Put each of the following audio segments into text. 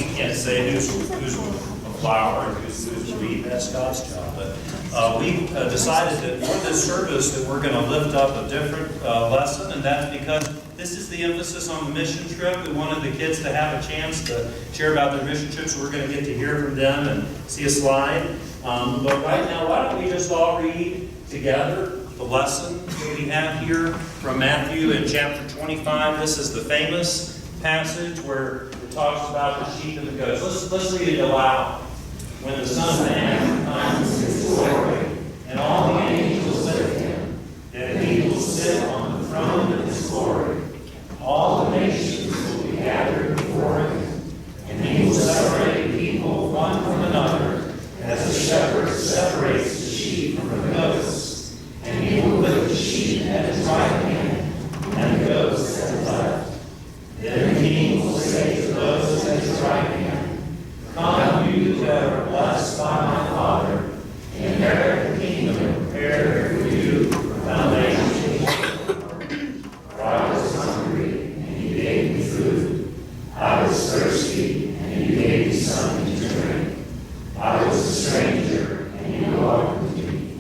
we can't say who's a flower and who's a weed. That's God's job. But we decided that for this service that we're going to lift up a different lesson, and that's because this is the emphasis on the mission trip. We wanted the kids to have a chance to share about their mission trip, so we're going to get to hear from them and see a slide. But right now, why don't we just all read together the lesson that we have here from Matthew in chapter 25. This is the famous passage where it talks about the sheep and the goats. Let's read it aloud. When the Son of Man comes in his glory, and all the angels with him, then he will sit on the throne of his glory. All the nations will be gathered before him, and he will separate people one from another, as a shepherd separates the sheep from the goats. And he will put the sheep at his right hand, and the goats at his left. Then the king will say to those at his right hand, "Come, you that are blessed by my Father, inherit the kingdom prepared for you from foundation. For I was hungry, and you gave me food. I was thirsty, and you gave me something to drink. I was a stranger, and you welcomed me.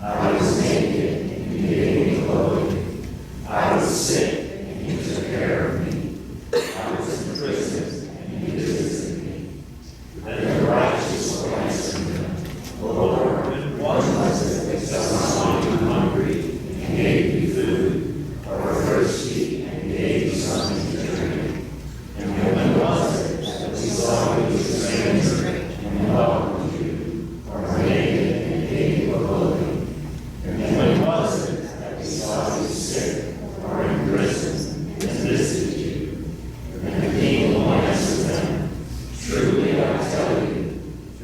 I was naked, and you gave me clothing. I was sick, and you took care of me. I was in prison, and you visited me." Then the righteous will answer him, "Lord, when was it that I saw you hungry, and gave you food, or thirsty, and gave you something to drink? And when was it that we saw you a stranger, and welcomed you, or naked, and gave you clothing? And when was it that we saw you sick, or in prison, and visited you?" And the king will answer them, "Truly I tell you,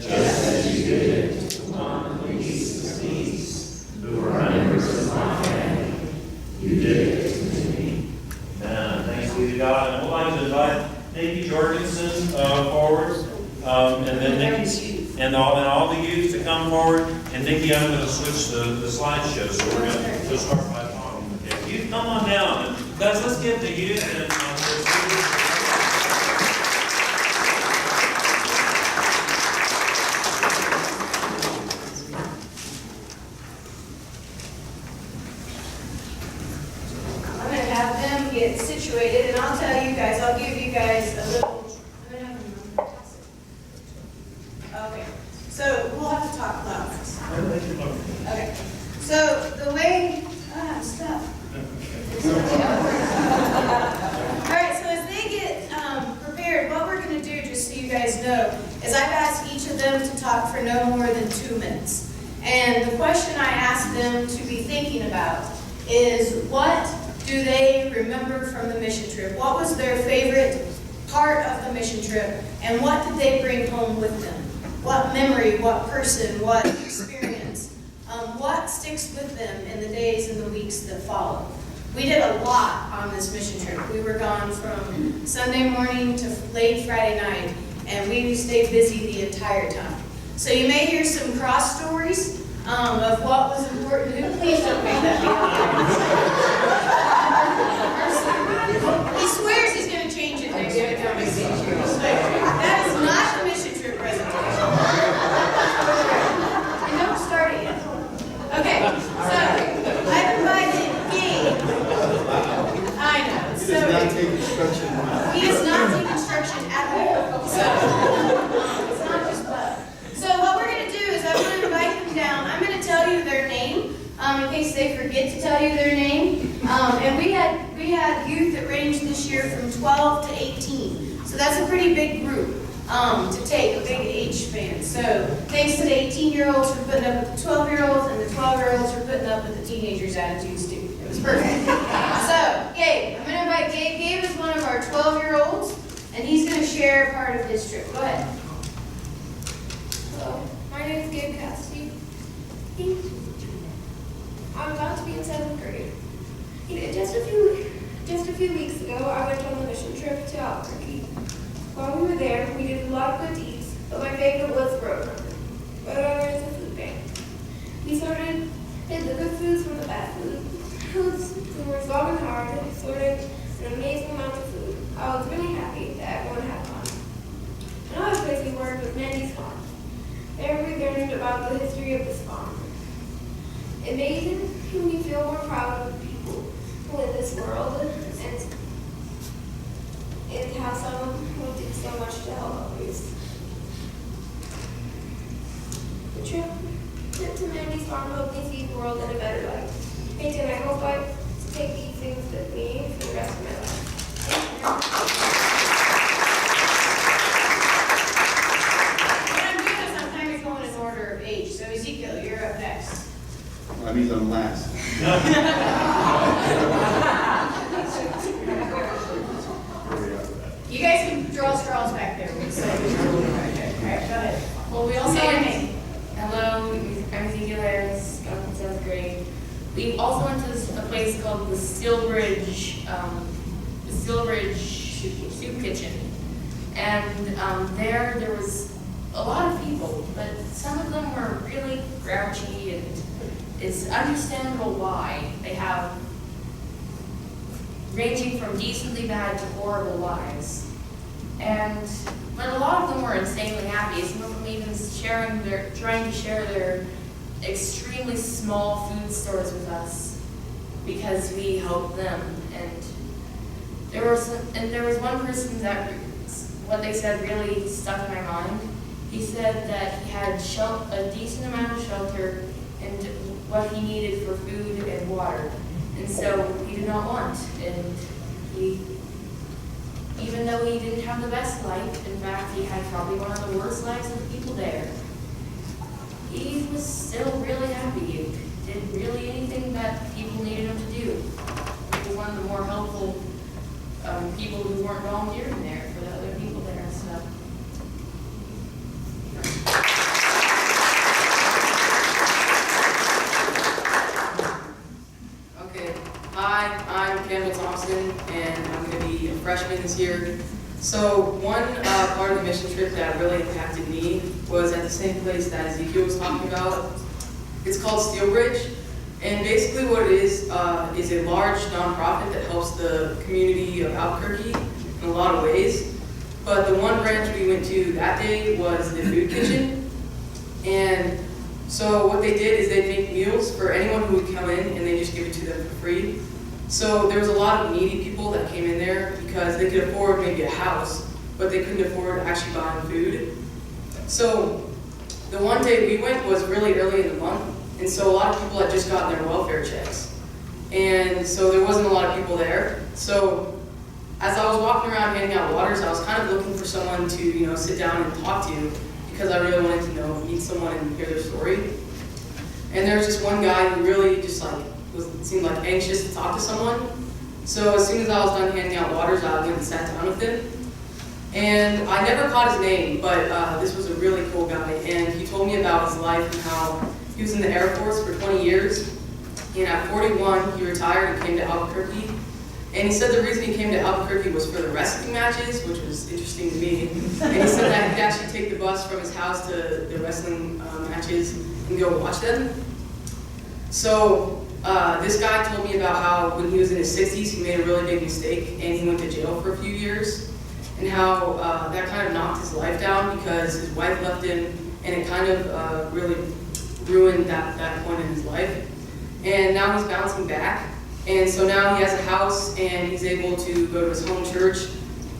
just as you did it to one of the least of these, who were members of my family, you did it to me." Amen. Thanks be to God. And we'd like to invite Nikki Jorgensen forward, and then Nikki, and all the youth to come forward. And Nikki, I'm going to switch the slideshow, so we're going to start by talking. Okay, youth, come on down. And guys, let's give the youth and get situated, and I'll tell you guys, I'll give you guys a little, okay, so we'll have to talk loud. Okay, so the way, I'm stuck. Alright, so as they get prepared, what we're going to do, just so you guys know, is I've asked each of them to talk for no more than 2 minutes. And the question I asked them to be thinking about is, what do they remember from the mission trip? What was their favorite part of the mission trip? And what did they bring home with them? What memory, what person, what experience? What sticks with them in the days and the weeks that follow? We did a lot on this mission trip. We were gone from Sunday morning to late Friday night, and we stayed busy the entire time. So you may hear some cross stories of what was important. Who, please don't make that be. He swears he's going to change it next week. That is not the mission trip presentation. And don't start it yet. Okay, so I've invited Gabe. I know. So he does not take instruction at all. So it's not just love. So what we're going to do is I'm going to invite them down. I'm going to tell you their name in case they forget to tell you their name. And we had youth that ranged this year from 12 to 18. So that's a pretty big group to take, a big age span. So thanks to the 18-year-olds for putting up with the 12-year-olds, and the 12-year-olds for putting up with the teenagers' attitudes too. It was perfect. So Gabe, I'm going to invite Gabe. Gabe is one of our 12-year-olds, and he's going to share part of his trip. Go ahead. Hello, my name is Gabe Cassidy. I'm about to be in 7th grade. Just a few weeks ago, I went on a mission trip to Albuquerque. While we were there, we did a lot of good deeds, but my favorite was the road runner. Road runner is a food bank. We sorted the good foods from the bad foods. We worked long and hard and sorted an amazing amount of food. I was really happy that everyone had fun. about the history of this farm. It made me feel more proud of the people who live in this world and how someone who did so much to help others. The trip to Mandy's farm helped me see the world in a better light. And I hope I take these things with me for the rest of my life. What I'm doing is I'm kind of going in order of age. So Ezekiel, you're up next. That means I'm last. You guys can draw straws back there. We'll say. All right, go ahead. Well, we also Say your went, name. hello, I'm Ezekiel Harris, got from 7th grade. We also went to a place called the Steelbridge Soup Kitchen. And there was a lot of people, but some of them were really grouchy, and it's understandable why. They have ranging from decently bad to horrible lives. But a lot of them were insanely happy. Some of them even trying to share their extremely small food stores with us because we helped them. And there was one person that what they said really stuck in my mind. He said that he had a decent amount of shelter and what he needed for food and water. And so he did not want. And even though he didn't have the best life, in fact, he had probably one of the worst lives of the people there, he was still really happy and did really anything that people needed him to do. He was one of the more helpful people who weren't volunteering there for the other people there and stuff. Okay, hi, I'm Campbell Thompson, and I'm going to be a freshman this year. So one part of the mission trip that really impacted me was at the same place that Ezekiel was talking about. It's called Steelbridge, and basically what it is a large nonprofit that helps the community of Albuquerque in a lot of ways. But the one branch we went to that day was the food kitchen, and so what they did is they'd make meals for anyone who would come in, and they just give it to them for free. So there was a lot of needy people that came in there because they could afford maybe a house, but they couldn't afford actually buying food. So the one day we went was really early in the month, and so a lot of people had just gotten their welfare checks. And so there wasn't a lot of people there. So as I was walking around handing out waters, I was kind of looking for someone to, sit down and talk to, because I really wanted to meet someone and hear their story. And there was just one guy who really just seemed like anxious to talk to someone. So as soon as I was done handing out waters, I went and sat down with him. And I never caught his name, but this was a really cool guy. And he told me about his life and how he was in the Air Force for 20 years. And at 41, he retired and came to Albuquerque. And he said the reason he came to Albuquerque was for the wrestling matches, which was interesting to me. And he said that he'd actually take the bus from his house to the wrestling matches and go watch them. So this guy told me about how when he was in his 60s, he made a really big mistake and he went to jail for a few years. And how that kind of knocked his life down because his wife left him, and it kind of really ruined that point in his life. And now he's bouncing back. And so now he has a house and he's able to go to his home church.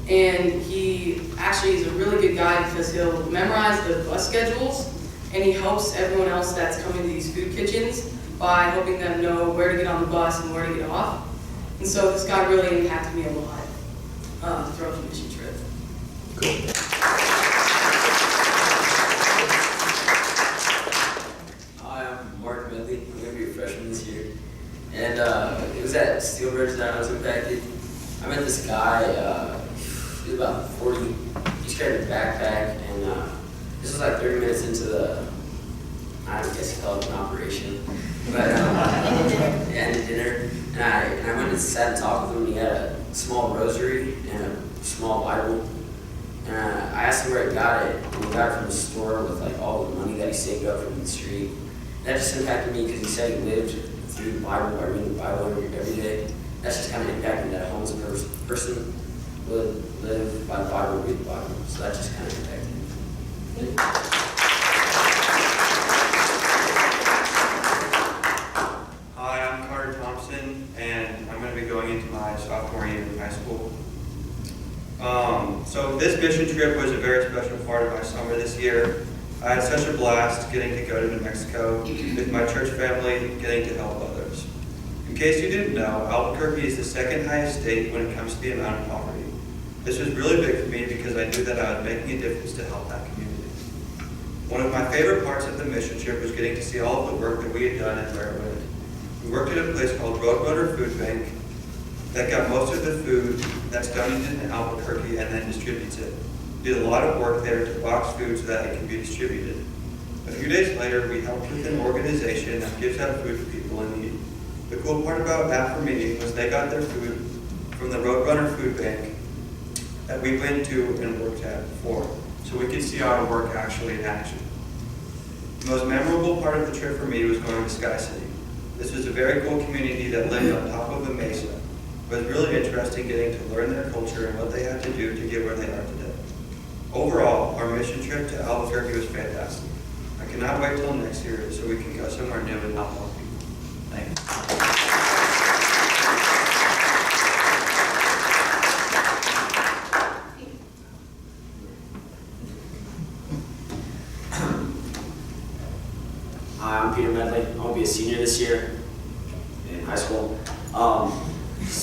And he actually is a really good guy because he'll memorize the bus schedules, and he helps everyone else that's coming to these food kitchens by helping them know where to get on the bus and where to get off. And so this guy really impacted me a lot throughout the mission trip. Hi, I'm Mark Medley. I'm going to be a freshman this year. And it was at Steelbridge that I was impacted. I met this guy, he was about 40. He's carried a backpack, and this was like 30 minutes into the, I guess you call it an operation. But, and a dinner. And I went and sat and talked with him. He had a small rosary and a small Bible. And I asked him where he got it, and he got it from the store with like all the money that he saved up from the street. And that just impacted me because he said he lived through the Bible by reading the Bible every day. That's just kind of impacted that homeless person would live by the Bible, read the Bible. So that just kind of impacted me. this mission trip was a very special part of my summer this year. I had such a blast getting to go to New Mexico with my church family, getting to help others. In case you didn't know, Albuquerque is the second highest state when it comes to the amount of poverty. This was really big for me because I knew that I was making a difference to help that community. One of my favorite parts of the mission trip was getting to see all of the work that we had done at Where It Went. We worked at a place called Roadrunner Food Bank that got most of the food that's donated in Albuquerque and then distributes it. We did a lot of work there to box food so that it can be distributed. A few days later, we helped with an organization that gives out food to people in need. The cool part about that for me was they got their food from the Roadrunner Food Bank that we went to and worked at before, so we could see our work actually in action. The most memorable part of the trip for me was going to Sky City. This was a very cool community that lived on top of a mesa. It was really interesting getting to learn their culture and what they had to do to get where they are today. Overall, our mission trip to Albuquerque was fantastic. I cannot wait till next year so we can go somewhere new and help more people. Thank you. Hi, I'm Peter Medley. I'm going to be a senior this year in high school.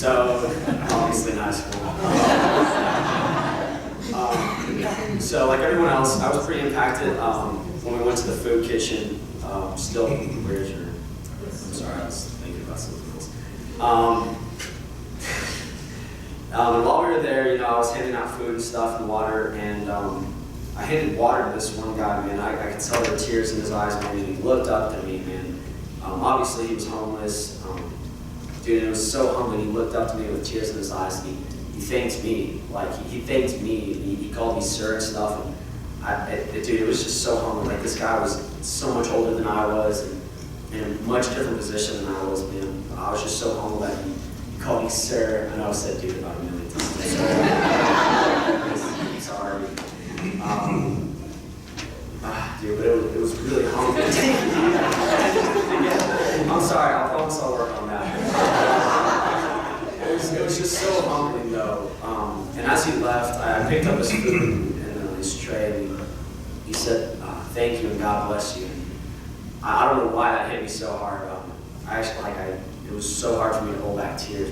Obviously in high school. So like everyone else, I was pretty impacted when we went to the food kitchen. Where's your, I'm sorry, I was thinking about something else. And while we were there, I was handing out food and stuff and water, and I handed water to this one guy, man. I could tell there were tears in his eyes, man, and he looked up to me, man. Obviously he was homeless. Dude, it was so humbling. He looked up to me with tears in his eyes, and he thanked me. Like, he thanked me, and he called me sir and stuff. And dude, it was just so humbling. Like, this guy was so much older than I was, and in a much different position than I was, man. I was just so humbled that he called me sir. I know I've said dude about a million times. Sorry. Dude, but it was really humbling. I'm sorry, I promise I'll work on that. It was just so humbling though. And as he left, I picked up his food and his tray, and he said, thank you and God bless you. And I don't know why that hit me so hard. It was so hard for me to hold back tears,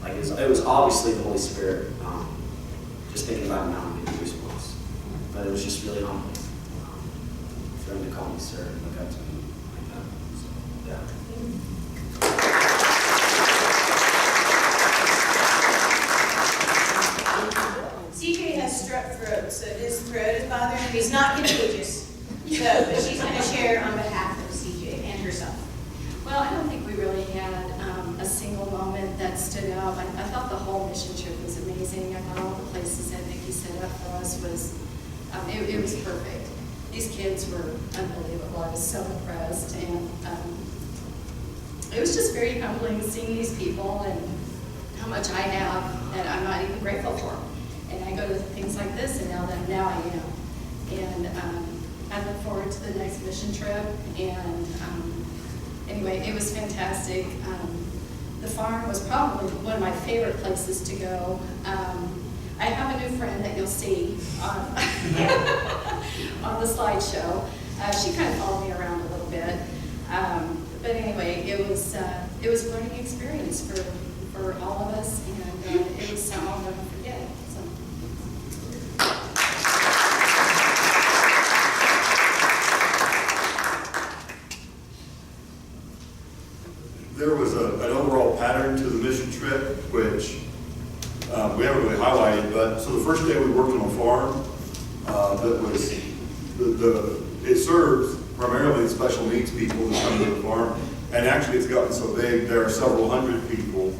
but it was obviously the Holy Spirit. Just thinking about it now, I'm getting goosebumps. But it was just really humbling for him to call me sir and look up to me like that. So, yeah. CJ has strep throat, so his throat is bothering him. He's not contagious. But she's going to share on behalf of CJ and herself. Well, I don't think we really had a single moment that stood out. I thought the whole mission trip was amazing. I thought all the places that Nikki set up for us was, it was perfect. These kids were unbelievable. I was so impressed. And it was just very humbling seeing these people and how much I have that I'm not even grateful for. And I go to things like this, and now I am. And I look forward to the next mission trip. And anyway, it was fantastic. The farm was probably one of my favorite places to go. I have a new friend that you'll see on, on the slideshow. She kind of followed me around a little bit. But anyway, it was a learning experience for all of us, and it was something I'll never forget. So. There was an overall pattern to the mission trip, which we haven't really highlighted, but so the first day we worked on a farm that was, it serves primarily special needs people that come to the farm, and actually it's gotten so big, there are several hundred people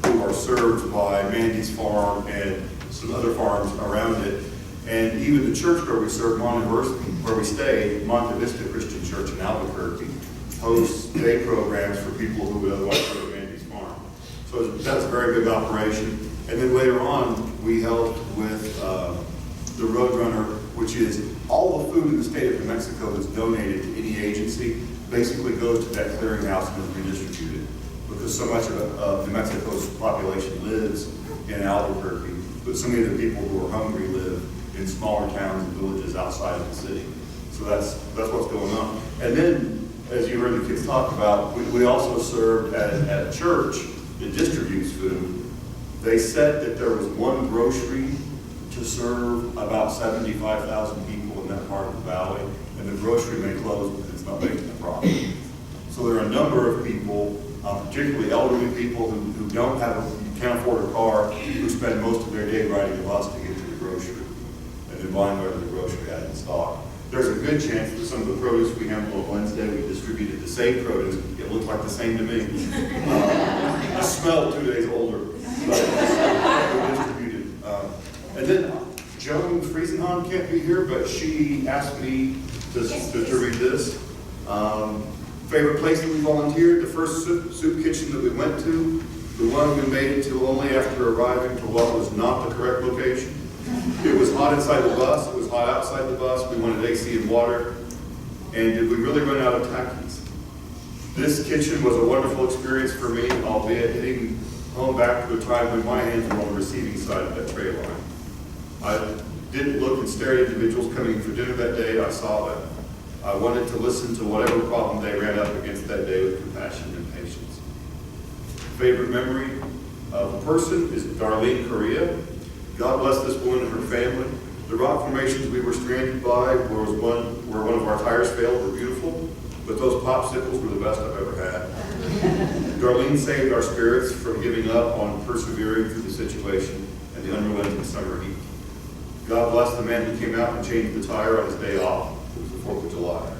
who are served by Mandy's farm and some other farms around it, and even the church where we serve, where we stay, Monte Vista Christian Church in Albuquerque, hosts day programs for people who would otherwise go to Mandy's farm. So that's a very big operation. And then later on, we helped with the Roadrunner, which is all the food in the state of New Mexico that's donated to any agency basically goes to that clearinghouse and is redistributed. Because so much of New Mexico's population lives in Albuquerque, but so many of the people who are hungry live in smaller towns and villages outside of the city. So that's what's going on. And then, as you heard the kids talk about, we also served at a church that distributes food. They said that there was one grocery to serve about 75,000 people in that part of the valley, and the grocery may close because it's not making a profit. So there are a number of people, particularly elderly people who can't afford a car, who spend most of their day riding a bus to get to the grocery and then buying whatever the grocery had in stock. There's a good chance that some of the produce we handled on Wednesday, we distributed the same produce. It looked like the same to me. I smelled 2 days older, but we distributed. And then Joan Friesenhahn can't be here, but she asked me to read this. Favorite place that we volunteered, the first soup kitchen that we went to, the one we made it to only after arriving to what was not the correct location. It was hot inside the bus, it was hot outside the bus, we wanted AC and water, and did we really run out of Takis? This kitchen was a wonderful experience for me, albeit hitting home back to a time when my hands were on the receiving side of that tray line. I didn't look and stare at individuals coming for dinner that day, I saw them. I wanted to listen to whatever problem they ran up against that day with compassion and patience. Favorite memory of a person is Darlene Correa. God bless this woman and her family. The rock formations we were stranded by where one of our tires failed were beautiful, but those popsicles were the best I've ever had. Darlene saved our spirits from giving up on persevering through the situation and the unrelenting summer heat. God bless the man who came out and changed the tire on his day off. It was the 4th of July.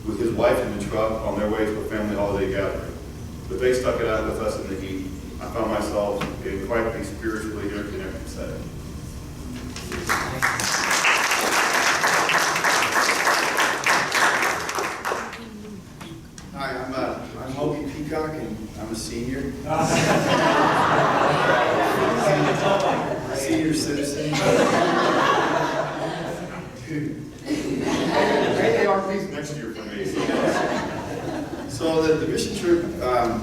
With his wife in the truck on their way to a family holiday gathering. But they stuck it out with us in the heat. I found myself in quite the spiritually interconnected setting. Hi, I'm Hobie Peacock, and I'm a senior. Senior citizen. AARP's next year for me. So the mission trip,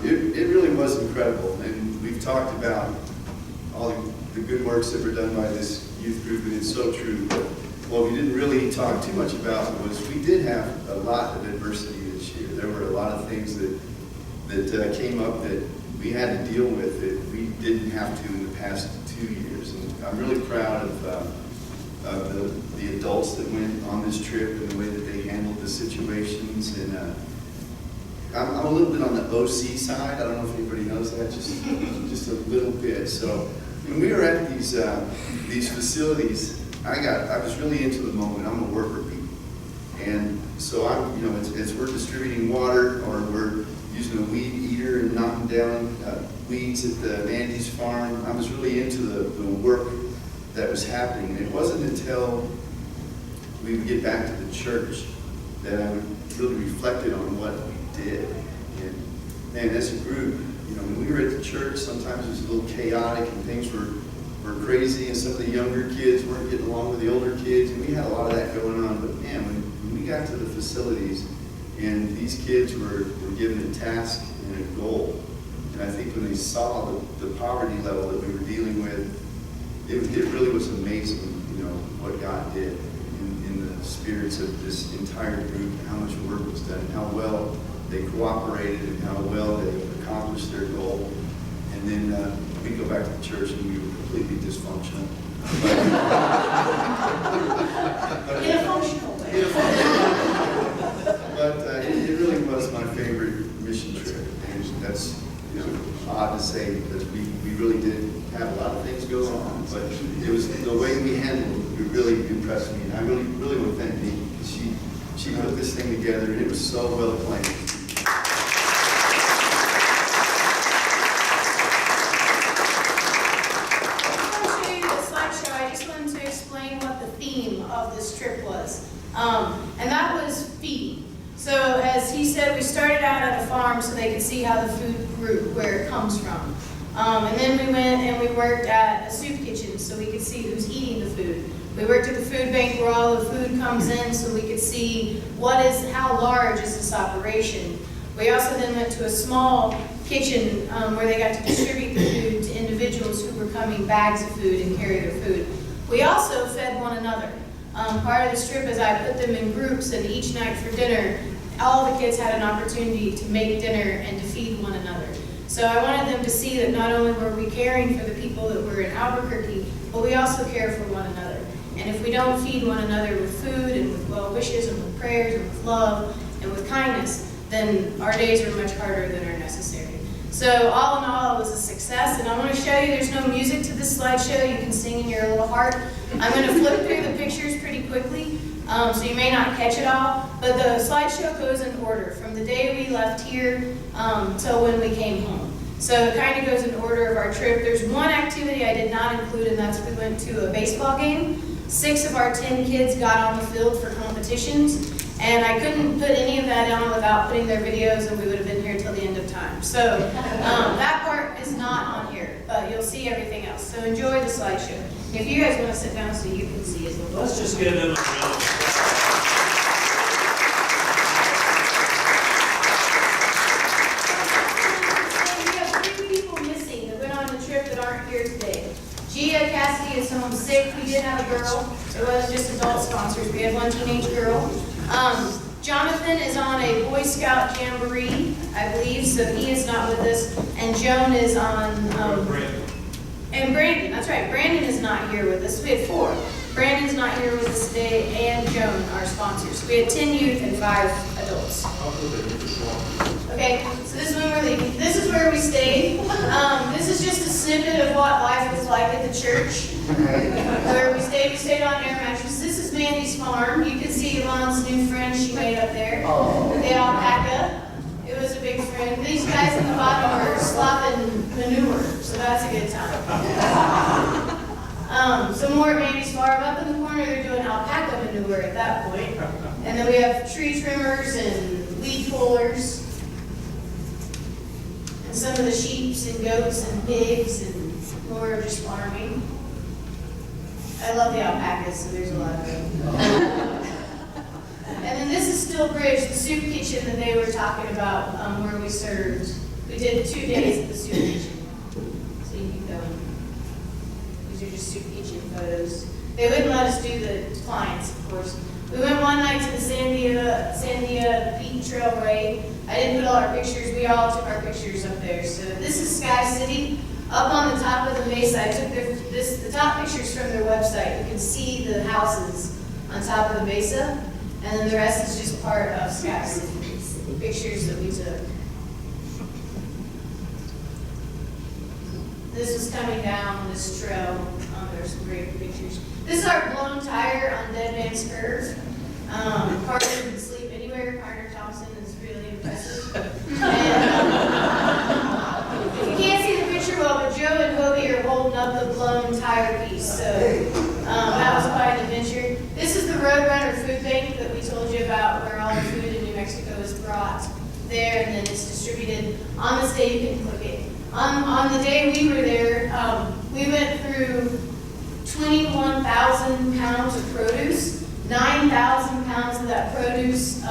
it really was incredible, and we've talked about all the good works that were done by this youth group, and it's so true. But what we didn't really talk too much about was we did have a lot of adversity this year. There were a lot of things that came up that we had to deal with that we didn't have to in the past 2 years. And I'm really proud of the adults that went on this trip and the way that they handled the situations. And I'm a little bit on the OC side. I don't know if anybody knows that, just a little bit. So when we were at these facilities, I was really into the moment. I'm a worker bee, and so as we're distributing water or we're using a weed eater and knocking down weeds at the Mandy's farm, I was really into the work that was happening. And it wasn't until we would get back to the church that I would really reflected on what we did. And man, as a group, when we were at the church, sometimes it was a little chaotic and things were crazy, and some of the younger kids weren't getting along with the older kids, and we had a lot of that going on. But man, when we got to the facilities and these kids were given a task and a goal, and I think when they saw the poverty level that we were dealing with, it really was amazing, what God did in the spirits of this entire group, and how much work was done, and how well they cooperated, and how well they accomplished their goal. And then we go back to the church and we were completely dysfunctional. In a functional way. But it really was my favorite mission trip. And that's odd to say because we really did have a lot of things go on. But it was the way we handled it, it really impressed me. And I really want to thank Nikki because she put this thing together and it was so well planned. And that was feeding. So as he said, we started out at a farm so they could see how the food grew, where it comes from. And then we went and we worked at a soup kitchen so we could see who's eating the food. We worked at the food bank where all the food comes in so we could see how large is this operation. We also then went to a small kitchen where they got to distribute the food to individuals who were coming bags of food and carry their food. We also fed one another. part of this trip is I put them in groups, and each night for dinner, all the kids had an opportunity to make dinner and to feed one another. So I wanted them to see that not only were we caring for the people that were in Albuquerque, but we also care for one another. And if we don't feed one another with food and with well wishes and with prayers and with love and with kindness, then our days are much harder than are necessary. So all in all, it was a success, and I want to show you there's no music to this slideshow. You can sing in your little heart. I'm going to flip through the pictures pretty quickly, so you may not catch it all, but the slideshow goes in order from the day we left here till when we came home. So it kind of goes in order of our trip. There's one activity I did not include, and that's we went to a baseball game. 6 of our 10 kids got on the field for competitions, and I couldn't put any of that on without putting their videos, and we would have been here till the end of time. So that part is not on here, but you'll see everything else. So enjoy the slideshow. If you guys want to sit down so you can see as well. Let's just give them a round of applause. We have 3 people missing that went on the trip that aren't here today. Gia Cassidy is home sick. We did have a girl. It wasn't just adult sponsors. We had one teenage girl. Jonathan is on a Boy Scout Jamboree, I believe, so he is not with us. And Joan is on, and Brandon, that's right, Brandon is not here with us. We had 4. Brandon's not here with us today, and Joan, our sponsors. We had 10 youth and 5 adults. Okay, so this is when we're leaving. This is where we stayed. This is just a snippet of what life was like at the church. Where we stayed on air mattresses. This is Mandy's farm. You can see Yvonne's new friend she made up there. The alpaca. It was a big friend. These guys in the bottom are slopping manure, so that's a good time. Some more at Mandy's farm. Up in the corner, they're doing alpaca manure at that point. And then we have tree trimmers and weed pullers. And some of the sheep and goats and pigs and more of just farming. I love the alpacas, so there's a lot of them. And then this is Still Bridge, the soup kitchen that they were talking about, where we served. We did 2 days at the soup kitchen. So you can go. These are just soup kitchen photos. They wouldn't let us do the clients, of course. We went one night to the Sandia Peak Trail Parade. I didn't put all our pictures. We all took our pictures up there. So this is Sky City. Up on the top of the mesa, I took the top pictures from their website. You can see the houses on top of the mesa, and then the rest is just part of Sky City. Pictures that we took. This is coming down this trail. There's some great pictures. This is our blown tire on Dead Man's Curve. Carter can sleep anywhere. Carter Thompson is really impressive. And, you can't see the picture well, but Joe and Hobie are holding up the blown tire piece. So that was quite an adventure. This is the Roadrunner food bank that we told you about, where all the food in New Mexico is brought there, and then it's distributed. On this day, you can click it. On the day we were there, we went through 21,000 pounds of produce. 9,000 pounds of that produce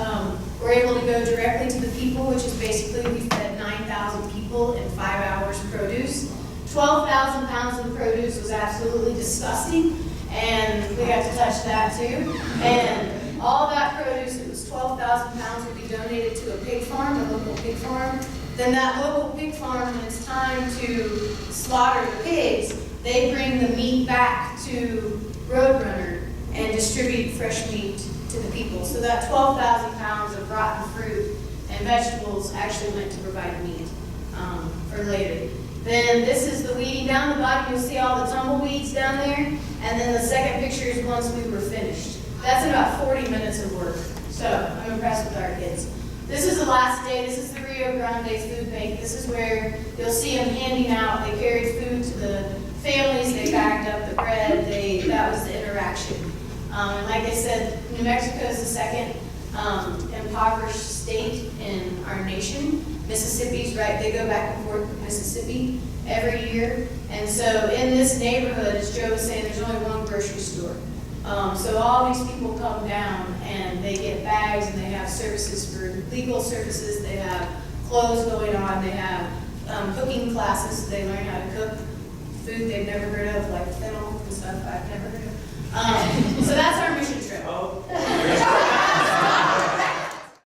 were able to go directly to the people, which is basically we fed 9,000 people in 5 hours produce. 12,000 pounds of produce was absolutely disgusting, and we got to touch that too. And all that produce, it was 12,000 pounds, would be donated to a pig farm, a local pig farm. Then that local pig farm, when it's time to slaughter the pigs, they bring the meat back to Roadrunner and distribute fresh meat to the people. So that 12,000 pounds of rotten fruit and vegetables actually went to provide meat for later. Then this is the weeding down the bottom. You'll see all the tumbleweeds down there. And then the second picture is once we were finished. That's about 40 minutes of work. So I'm impressed with our kids. This is the last day. This is the Rio Grande Food Bank. This is where you'll see them handing out. They carried food to the families. They bagged up the bread. That was the interaction. And like I said, New Mexico is the second impoverished state in our nation. Mississippi's right. They go back and forth with Mississippi every year. And so in this neighborhood, as Joe was saying, there's only one grocery store. So all these people come down and they get bags and they have services for legal services. They have clothes going on. They have cooking classes. So they learn how to cook food they've never heard of, like fennel and stuff I've never heard of. So that's our mission